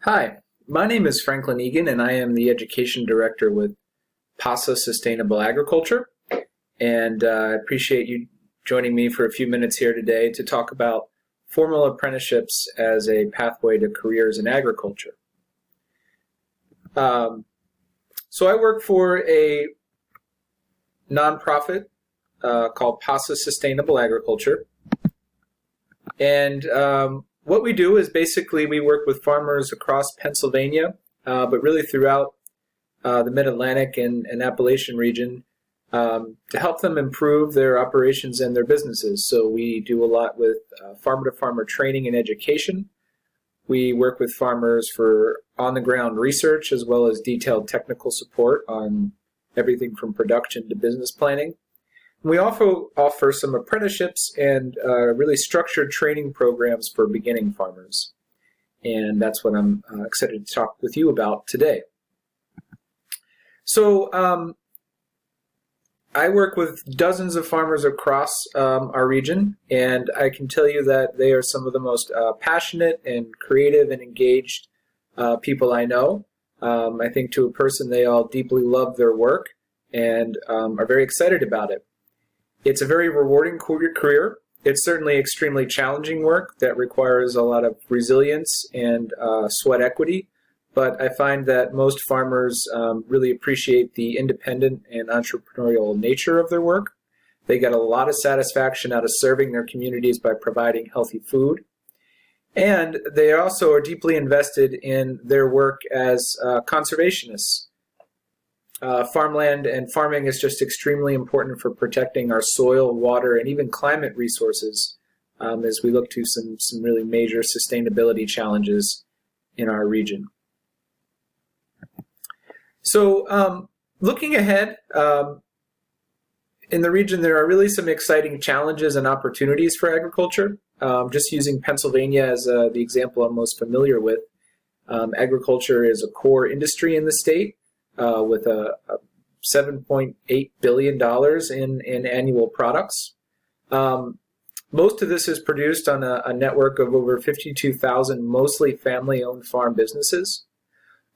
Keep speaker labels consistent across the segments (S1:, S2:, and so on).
S1: Hi, my name is Franklin Egan, and I am the Education Director with PASA Sustainable Agriculture. And I appreciate you joining me for a few minutes here today to talk about formal apprenticeships as a pathway to careers in agriculture. So I work for a nonprofit called PASA Sustainable Agriculture. And what we do is basically we work with farmers across Pennsylvania, but really throughout the Mid-Atlantic and Appalachian region to help them improve their operations and their businesses. So we do a lot with farmer-to-farmer training and education. We work with farmers for on-the-ground research as well as detailed technical support on everything from production to business planning. We also offer some apprenticeships and really structured training programs for beginning farmers. And that's what I'm excited to talk with you about today. So I work with dozens of farmers across our region, and I can tell you that they are some of the most passionate and creative and engaged people I know. I think to a person they all deeply love their work and are very excited about it. It's a very rewarding career. It's certainly extremely challenging work that requires a lot of resilience and sweat equity, but I find that most farmers really appreciate the independent and entrepreneurial nature of their work. They get a lot of satisfaction out of serving their communities by providing healthy food. And they also are deeply invested in their work as conservationists. Farmland and farming is just extremely important for protecting our soil, water, and even climate resources as we look to some really major sustainability challenges in our region. So looking ahead, in the region there are really some exciting challenges and opportunities for agriculture. Just using Pennsylvania as the example I'm most familiar with, agriculture is a core industry in the state. With a $7.8 billion in annual products. Most of this is produced on a network of over 52,000 mostly family-owned farm businesses.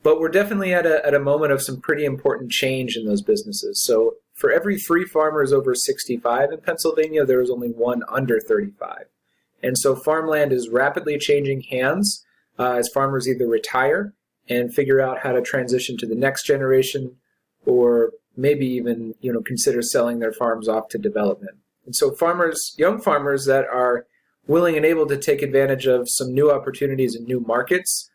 S1: But we're definitely at a moment of some pretty important change in those businesses. So for every 3 farmers over 65 in Pennsylvania, there is only 1 under 35. And so farmland is rapidly changing hands as farmers either retire and figure out how to transition to the next generation, or maybe even consider selling their farms off to development. And so farmers, young farmers that are willing and able to take advantage of some new opportunities in new markets,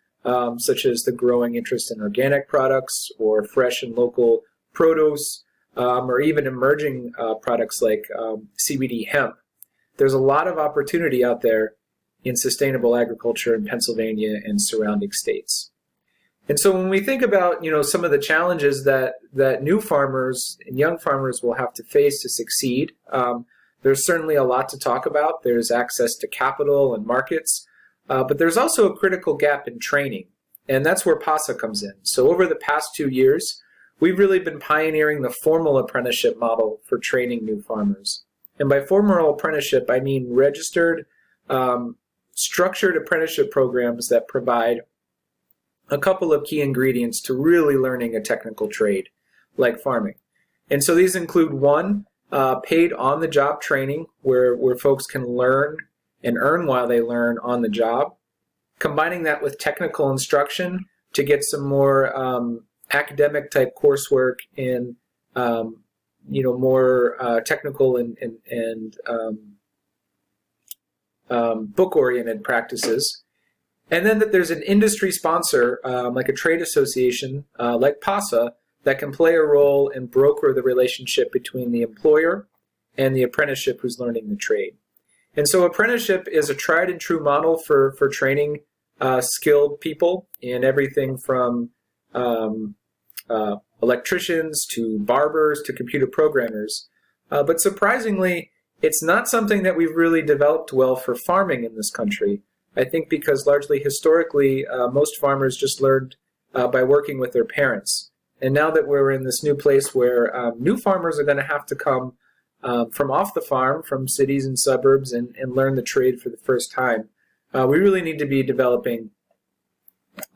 S1: such as the growing interest in organic products or fresh and local produce, or even emerging products like CBD hemp. There's a lot of opportunity out there in sustainable agriculture in Pennsylvania and surrounding states. And so when we think about, some of the challenges that new farmers and young farmers will have to face to succeed, there's certainly a lot to talk about. There's access to capital and markets, but there's also a critical gap in training, and that's where PASA comes in. So over the past 2 years, we've really been pioneering the formal apprenticeship model for training new farmers. And by formal apprenticeship, I mean registered, structured apprenticeship programs that provide a couple of key ingredients to really learning a technical trade like farming. And so these include 1, paid on-the-job training where folks can learn and earn while they learn on the job, combining that with technical instruction to get some more academic type coursework in more technical and book-oriented practices. And then that there's an industry sponsor, like a trade association, like PASA, that can play a role and broker the relationship between the employer and the apprenticeship who's learning the trade. And so apprenticeship is a tried and true model for training skilled people in everything from electricians to barbers to computer programmers. But surprisingly, it's not something that we've really developed well for farming in this country. I think because largely historically, most farmers just learned by working with their parents. And now that we're in this new place where new farmers are going to have to come from off the farm, from cities and suburbs, and learn the trade for the first time, we really need to be developing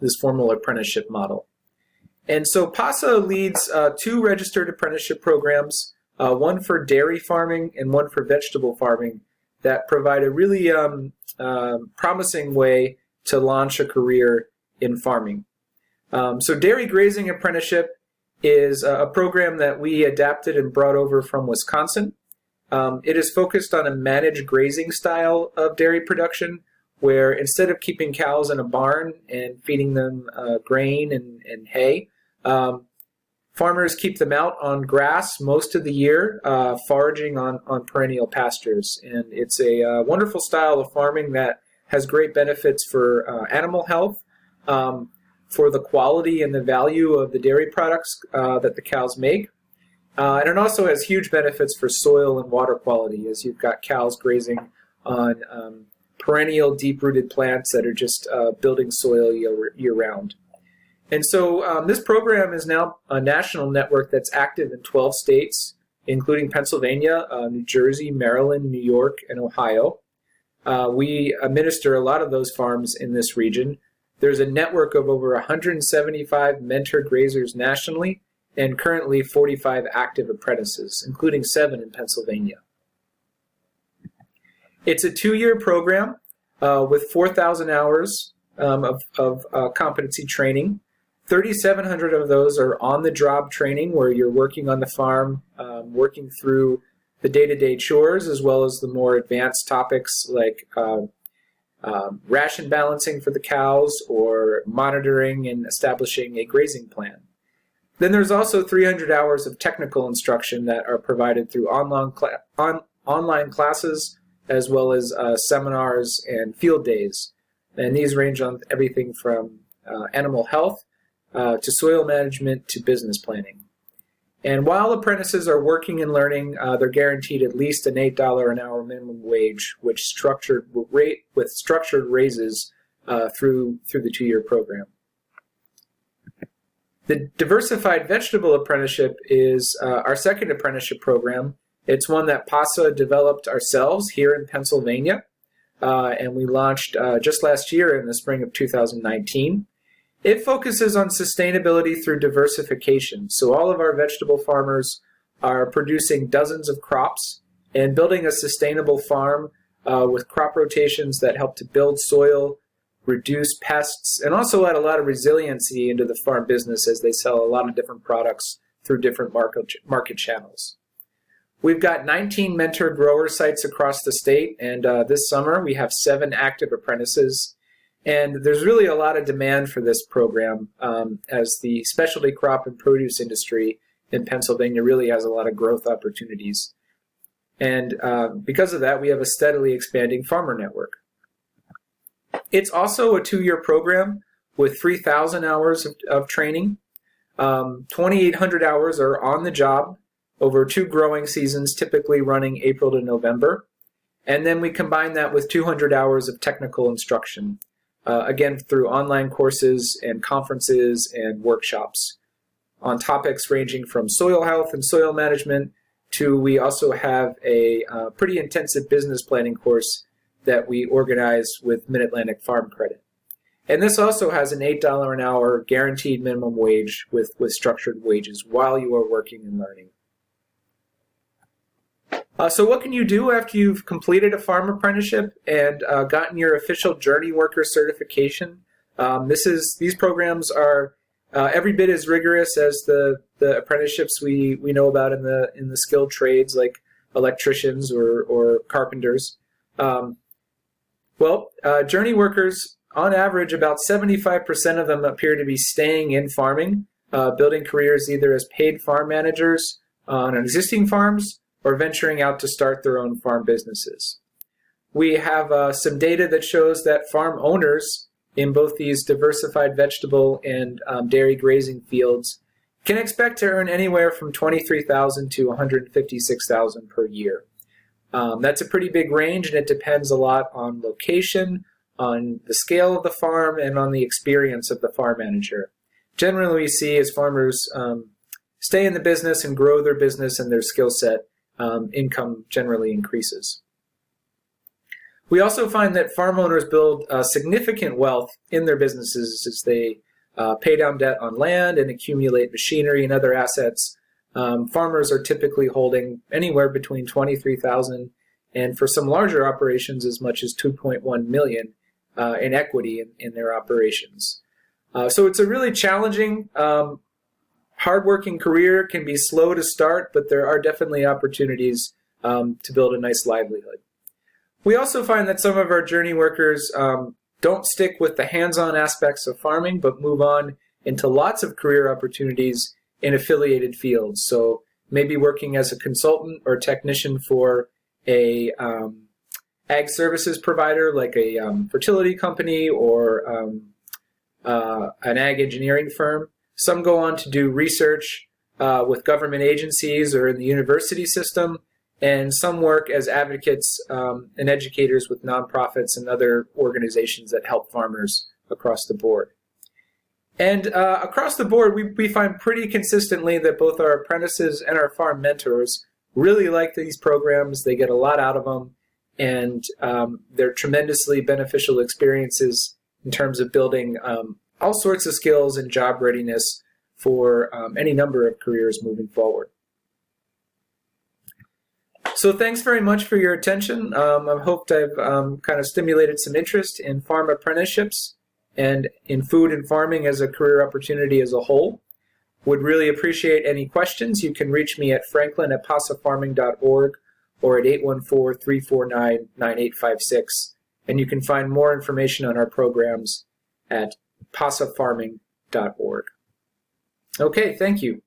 S1: this formal apprenticeship model. And so PASA leads 2 registered apprenticeship programs, one for dairy farming and one for vegetable farming, that provide a really promising way to launch a career in farming. So Dairy Grazing Apprenticeship is a program that we adapted and brought over from Wisconsin. It is focused on a managed grazing style of dairy production, where instead of keeping cows in a barn and feeding them grain and hay, farmers keep them out on grass most of the year, foraging on perennial pastures. And it's a wonderful style of farming that has great benefits for animal health, for the quality and the value of the dairy products that the cows make. And it also has huge benefits for soil and water quality, as you've got cows grazing on perennial deep-rooted plants that are just building soil year-round. And so this program is now a national network that's active in 12 states, including Pennsylvania, New Jersey, Maryland, New York, and Ohio. We administer a lot of those farms in this region. There's a network of over 175 mentor grazers nationally, and currently 45 active apprentices, including 7 in Pennsylvania. It's a 2-year program with 4,000 hours of competency training. 3,700 of those are on-the-job training, where you're working on the farm, working through the day-to-day chores, as well as the more advanced topics like ration balancing for the cows, or monitoring and establishing a grazing plan. Then there's also 300 hours of technical instruction that are provided through online classes, as well as seminars and field days. And these range on everything from animal health to soil management to business planning. And while apprentices are working and learning, they're guaranteed at least an $8 an hour minimum wage, with structured raises through the 2-year program. The Diversified Vegetable Apprenticeship is our second apprenticeship program. It's one that PASA developed ourselves here in Pennsylvania, and we launched just last year in the spring of 2019. It focuses on sustainability through diversification. So all of our vegetable farmers are producing dozens of crops and building a sustainable farm with crop rotations that help to build soil, reduce pests, and also add a lot of resiliency into the farm business, as they sell a lot of different products through different market channels. We've got 19 mentor grower sites across the state, and this summer we have 7 active apprentices. And there's really a lot of demand for this program, as the specialty crop and produce industry in Pennsylvania really has a lot of growth opportunities. And because of that, we have a steadily expanding farmer network. It's also a 2-year program with 3,000 hours of training. 2,800 hours are on the job over 2 growing seasons, typically running April to November. And then we combine that with 200 hours of technical instruction, again through online courses and conferences and workshops on topics ranging from soil health and soil management to, we also have a pretty intensive business planning course that we organize with Mid-Atlantic Farm Credit. And this also has an $8 an hour guaranteed minimum wage with structured wages while you are working and learning. So what can you do after you've completed a farm apprenticeship and gotten your official Journey Worker certification? These programs are every bit as rigorous as the apprenticeships we know about in the skilled trades, like electricians or carpenters. Journey workers, on average, about 75% of them appear to be staying in farming, building careers either as paid farm managers on existing farms or venturing out to start their own farm businesses. We have some data that shows that farm owners in both these diversified vegetable and dairy grazing fields can expect to earn anywhere from $23,000 to $156,000 per year. That's a pretty big range, and it depends a lot on location, on the scale of the farm, and on the experience of the farm manager. Generally, we see as farmers stay in the business and grow their business and their skill set, income generally increases. We also find that farm owners build significant wealth in their businesses as they pay down debt on land and accumulate machinery and other assets. Farmers are typically holding anywhere between $23,000 and for some larger operations as much as $2.1 million in equity in their operations. So it's a really challenging, hardworking career. Can be slow to start, but there are definitely opportunities to build a nice livelihood. We also find that some of our journey workers don't stick with the hands-on aspects of farming, but move on into lots of career opportunities in affiliated fields. So maybe working as a consultant or technician for a ag services provider like a fertility company or an ag engineering firm. Some go on to do research with government agencies or in the university system, and some work as advocates and educators with nonprofits and other organizations that help farmers across the board. And across the board, we find pretty consistently that both our apprentices and our farm mentors really like these programs. They get a lot out of them, and they're tremendously beneficial experiences in terms of building all sorts of skills and job readiness for any number of careers moving forward. So thanks very much for your attention. I hope I've kind of stimulated some interest in farm apprenticeships and in food and farming as a career opportunity as a whole. Would really appreciate any questions. You can reach me at franklin@pasafarming.org or at 814-349-9856. And you can find more information on our programs at pasafarming.org. Okay, thank you.